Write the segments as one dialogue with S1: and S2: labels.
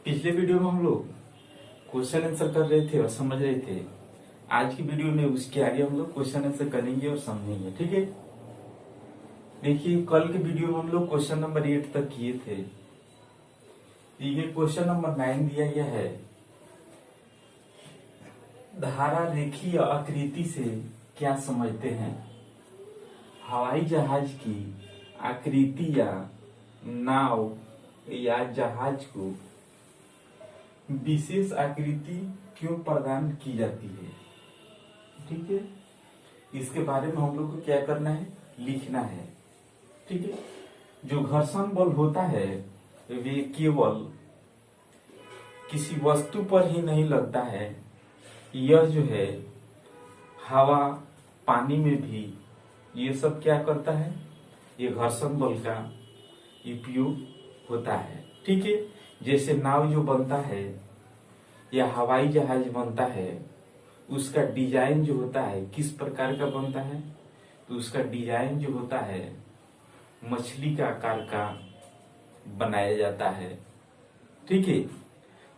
S1: पिछले वीडियो में हम लोग क्वेश्चन आंसर कर रहे थे और समझ रहे थे। आज की वीडियो में उसके आगे हम लोग क्वेश्चन आंसर करेंगे और समझेंगे। ठीक है, देखिए कल के वीडियो में हम लोग क्वेश्चन नंबर 8 तक किए थे। ये क्वेश्चन नंबर 9 दिया गया है। धारा रेखीय आकृति से क्या समझते हैं? हवाई जहाज की आकृति या नाव या जहाज को विशेष आकृति क्यों प्रदान की जाती है? ठीक है, इसके बारे में हम लोग को क्या करना है, लिखना है। ठीक है, जो घर्षण बल होता है वे केवल किसी वस्तु पर ही नहीं लगता है। यह जो है हवा, पानी में भी ये सब क्या करता है, ये घर्षण बल का उपयोग होता है। ठीक है, जैसे नाव जो बनता है या हवाई जहाज बनता है, उसका डिजाइन जो होता है किस प्रकार का बनता है, तो उसका डिजाइन जो होता है मछली का आकार का बनाया जाता है। ठीक है,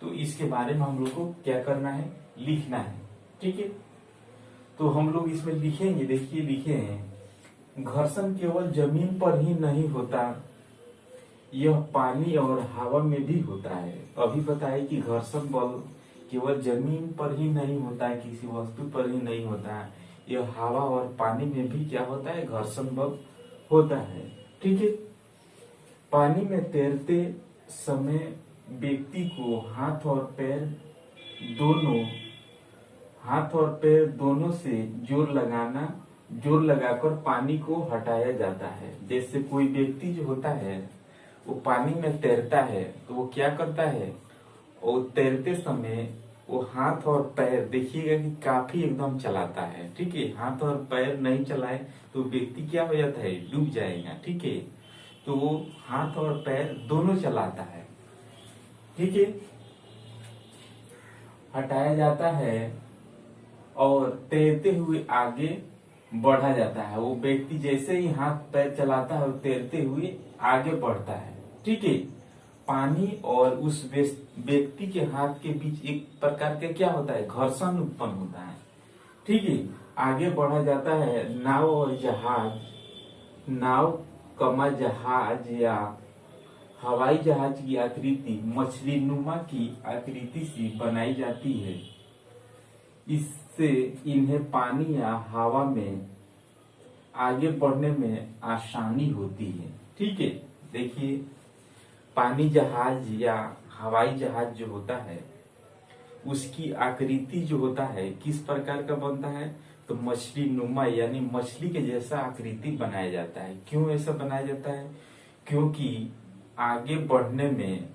S1: तो इसके बारे में हम लोग को क्या करना है, लिखना है। ठीक है, तो हम लोग इसमें लिखेंगे। देखिए लिखे हैं, घर्षण केवल जमीन पर ही नहीं होता, यह पानी और हवा में भी होता है। अभी बताया कि घर्षण बल केवल जमीन पर ही नहीं होता है, किसी वस्तु पर ही नहीं होता है, यह हवा और पानी में भी क्या होता है, घर्षण बल होता है। ठीक है, पानी में तैरते समय व्यक्ति को हाथ और पैर दोनों से जोर लगाकर पानी को हटाया जाता है। जैसे कोई व्यक्ति जो होता है वो पानी में तैरता है तो वो क्या करता है, और तैरते समय वो हाथ और पैर देखिएगा कि काफी एकदम चलाता है। ठीक है, हाथ और पैर नहीं चलाए तो व्यक्ति क्या हो जाता है, डूब जाएगा। ठीक है, तो वो हाथ और पैर दोनों चलाता है। ठीक है, हटाया जाता है और तैरते हुए आगे बढ़ा जाता है। वो व्यक्ति जैसे ही हाथ पैर चलाता है वो तैरते हुए आगे बढ़ता है। ठीक है, पानी और उस व्यक्ति के हाथ के बीच एक प्रकार का क्या होता है, घर्षण उत्पन्न होता है। ठीक है, आगे बढ़ा जाता है। नाव जहाज या हवाई जहाज की आकृति मछली नुमा की आकृति से बनाई जाती है। इससे इन्हें पानी या हवा में आगे बढ़ने में आसानी होती है। ठीक है, देखिए पानी जहाज या हवाई जहाज जो होता है उसकी आकृति जो होता है किस प्रकार का बनता है, तो मछली नुमा यानी मछली के जैसा आकृति बनाया जाता है। क्यों ऐसा बनाया जाता है, क्योंकि आगे बढ़ने में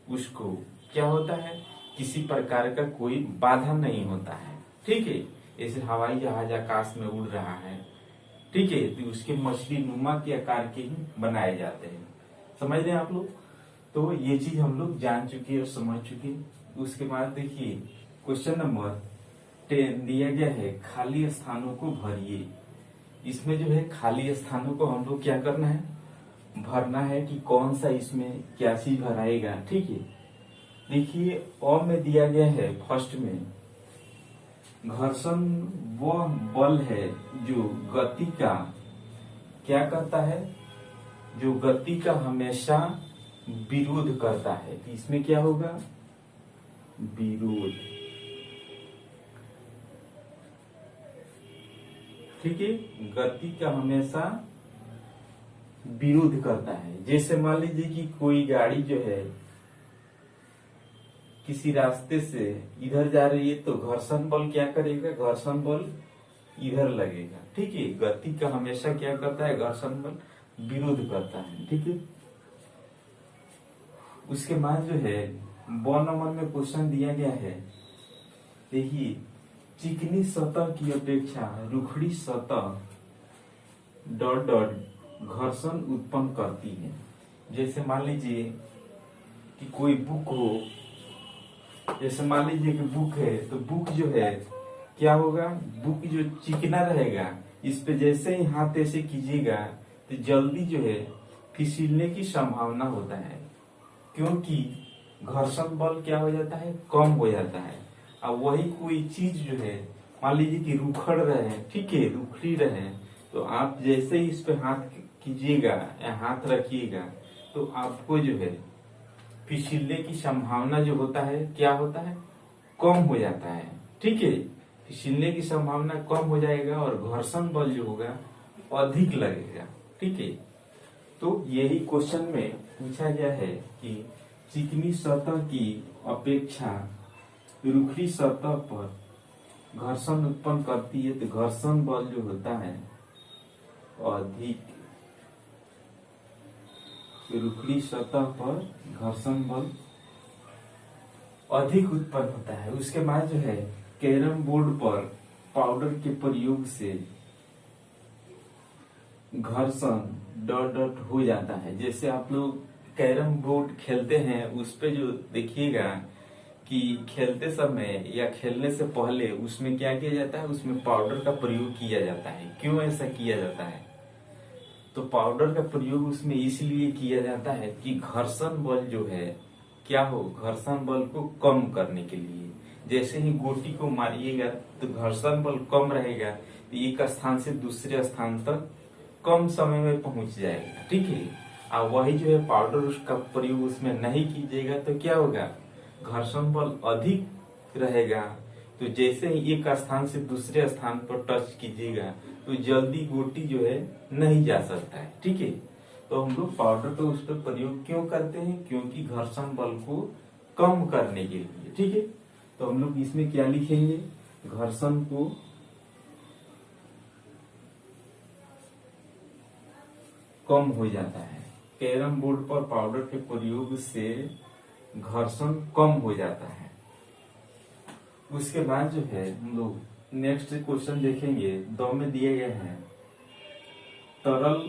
S1: उसको क्या होता है, किसी प्रकार का कोई बाधा नहीं होता है। ठीक है, जैसे हवाई जहाज आकाश में उड़ रहा है, ठीक है, तो उसके मछली नुमा के आकार के ही बनाए जाते हैं। समझ रहे हैं आप लोग? तो ये चीज हम लोग जान चुके और समझ चुके। उसके बाद देखिए क्वेश्चन नंबर 10 दिया गया है, खाली स्थानों को भरिए। इसमें जो है खाली स्थानों को हम लोग क्या करना है, भरना है कि कौन सा इसमें क्या चीज भराएगा। ठीक है, देखिए अ में दिया गया है फर्स्ट में, घर्षण वह बल है जो गति का क्या करता है, जो गति का हमेशा विरोध करता है। तो इसमें क्या होगा, विरोध। ठीक है, गति का हमेशा विरोध करता है। जैसे मान लीजिए कि कोई गाड़ी जो है किसी रास्ते से इधर जा रही है तो घर्षण बल क्या करेगा, घर्षण बल इधर लगेगा। ठीक है, गति का हमेशा क्या करता है, घर्षण बल विरोध करता है। ठीक है, उसके बाद जो है ब नंबर में क्वेश्चन दिया गया है, देखिए चिकनी सतह की अपेक्षा रुखड़ी सतह डॉट डॉट घर्षण उत्पन्न करती है। जैसे मान लीजिए कि कोई बुक हो, जैसे मान लीजिए कि बुक है, तो बुक जो है क्या होगा, बुक जो चिकना रहेगा, इस पे जैसे ही हाथ ऐसे कीजिएगा तो जल्दी जो है फिसलने की संभावना होता है, क्योंकि घर्षण बल क्या हो जाता है, कम हो जाता है। अब वही कोई चीज जो है, मान लीजिए कि रुखड़ रहे, ठीक है, रुखड़ी रहे, तो आप जैसे ही इस पे हाथ कीजिएगा या हाथ रखिएगा तो आपको जो है फिसलने की संभावना जो होता है क्या होता है, कम हो जाता है। ठीक है, फिसलने की संभावना कम हो जाएगा और घर्षण बल जो होगा अधिक लगेगा। ठीक है, तो यही क्वेश्चन में पूछा गया है कि चिकनी सतह की अपेक्षा रुखड़ी सतह पर घर्षण उत्पन्न करती है, तो घर्षण बल जो होता है अधिक, रुखड़ी सतह पर घर्षण बल अधिक उत्पन्न होता है। उसके बाद जो है कैरम बोर्ड पर पाउडर के प्रयोग से घर्षण डॉट डॉट हो जाता है। जैसे आप लोग कैरम बोर्ड खेलते हैं, उस पे जो देखिएगा कि खेलते समय या खेलने से पहले उसमें क्या किया जाता है, उसमें पाउडर का प्रयोग किया जाता है। क्यों ऐसा किया जाता है, तो पाउडर का प्रयोग उसमें इसलिए किया जाता है कि घर्षण बल जो है क्या हो, घर्षण बल को कम करने के लिए। जैसे ही गोटी को मारिएगा तो घर्षण बल कम रहेगा, तो एक स्थान से दूसरे स्थान तक कम समय में पहुंच जाएगा। ठीक है, और वही जो है पाउडर उसका प्रयोग उसमें नहीं कीजिएगा तो क्या होगा, घर्षण बल अधिक रहेगा। तो जैसे ही एक स्थान से दूसरे स्थान पर टच कीजिएगा तो जल्दी गोटी जो है नहीं जा सकता है। ठीक है, तो हम लोग पाउडर का उस पर प्रयोग क्यों करते हैं, क्योंकि घर्षण बल को कम करने के लिए। ठीक है, तो हम लोग इसमें क्या लिखेंगे, घर्षण को कम हो जाता है। कैरम बोर्ड पर पाउडर के प्रयोग से घर्षण कम हो जाता है। उसके बाद जो है हम लोग नेक्स्ट क्वेश्चन देखेंगे, 2 में दिए गए हैं तरल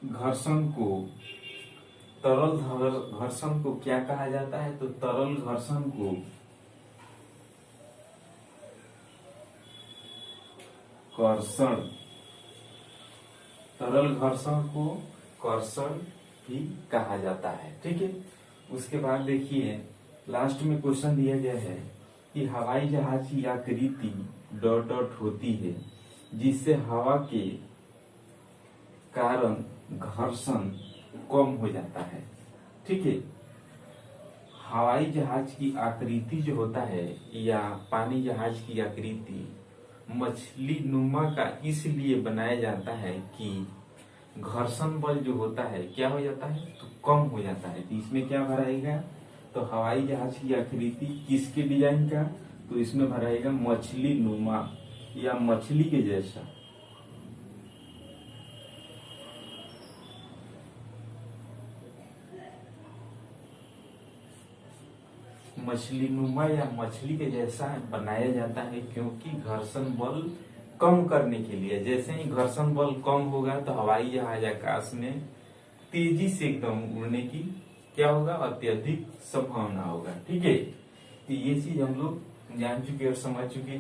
S1: घर्षण को क्या कहा जाता है, तो तरल घर्षण को कर्षण, तरल घर्षण को कर्षण भी कहा जाता है। ठीक है, उसके बाद देखिए लास्ट में क्वेश्चन दिया गया है कि हवाई जहाज की आकृति डॉट डॉट होती है जिससे हवा के कारण घर्षण कम हो जाता है। ठीक है, हवाई जहाज की आकृति जो होता है या पानी जहाज की आकृति मछली नुमा का इसलिए बनाया जाता है कि घर्षण बल जो होता है क्या हो जाता है, तो कम हो जाता है। तो इसमें क्या भराएगा, तो हवाई जहाज की आकृति किसके डिजाइन का, तो इसमें भराएगा मछली नुमा या मछली के जैसा। मछली नुमा या मछली के जैसा बनाया जाता है क्योंकि घर्षण बल कम करने के लिए। जैसे ही घर्षण बल कम होगा तो हवाई जहाज आकाश में तेजी से एकदम उड़ने की क्या होगा, अत्यधिक संभावना होगा। ठीक है, तो ये चीज हम लोग जान चुके और समझ चुके।